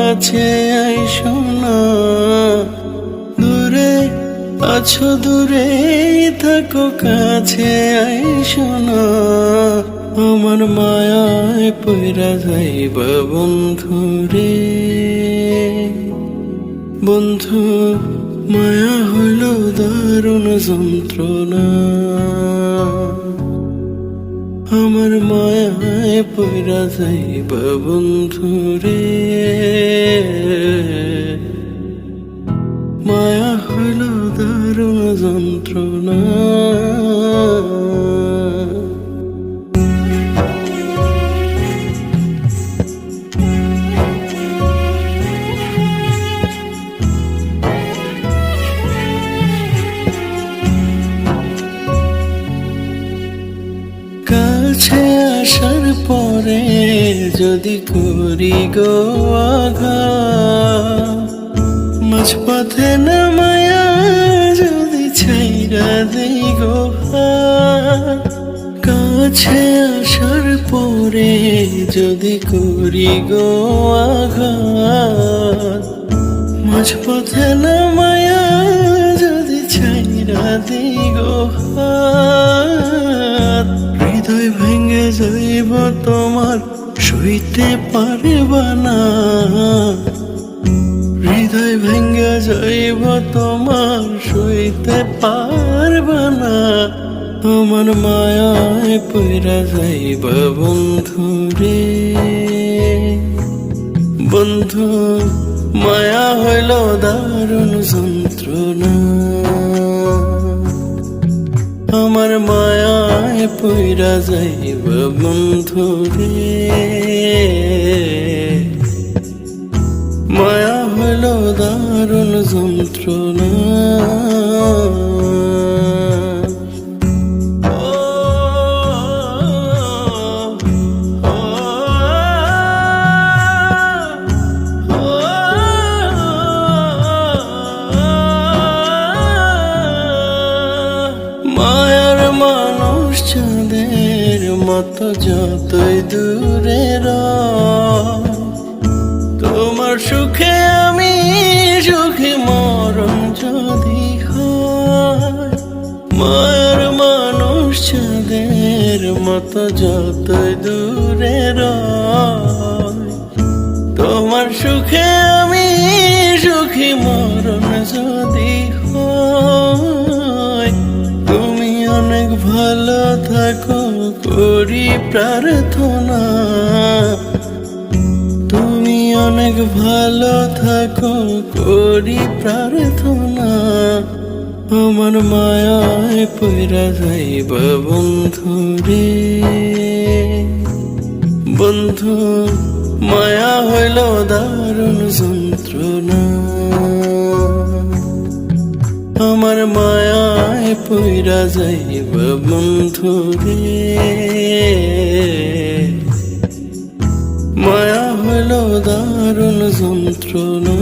কাছে আইসো না, দূরে আছো দূরে থাকো কাছে আইসো না, আমার মায়ায় পইরা যাইবা বন্ধু রে। বন্ধু মায়া হইল দারুণ যন্ত্রণা, আমার মায়ায় পইরা যাইবা বন্ধু রে। মায়া হইল দারুণ যন্ত্রণা। কাছে আসার পরে যদি করি গো আঘাত, মাঝপথে নামায়া যদি ছাইরা দেই গো হাত। কাছে আসার পরে যদি করি গো আঘাত, মাঝপথে নামায়া যদি ছাইরা দেই গো হাত। হৃদয় ভেঙে যাইব তোমার সইতে পারবা না, হৃদয় ভেঙে যাইব তোমার সইতে পারবা না, আমার মায়ায় পইরা যাইবা বন্ধু রে। বন্ধু মায়া হইল দারুণ যন্ত্রণা, আমার মায়ায় পইরা যাইবা বন্ধু রে। মায়া হইল দারুণ যন্ত্রণা। মায়ার মানুষ চাঁদের মতো যতই দূরে রয়, তোমার সুখে আমি সুখী মরণ যদি হয়। মায়ার মানুষ চাঁদের মতো যতই দূরে রয়, তোমার সুখে আমি সুখী মরণ যদি হয়। তুমি অনেক ভালো থাকো করি প্রার্থনা, তুমি অনেক ভালো থাকো করি প্রার্থনা, আমার মায়ায় পইরা যাইবা বন্ধু রে। বন্ধু মায়া হইল দারুণ যন্ত্রণা, আমার মায়ায় পইরা যাইবা বন্ধু রে। মায়া হইল দারুণ যন্ত্রণা।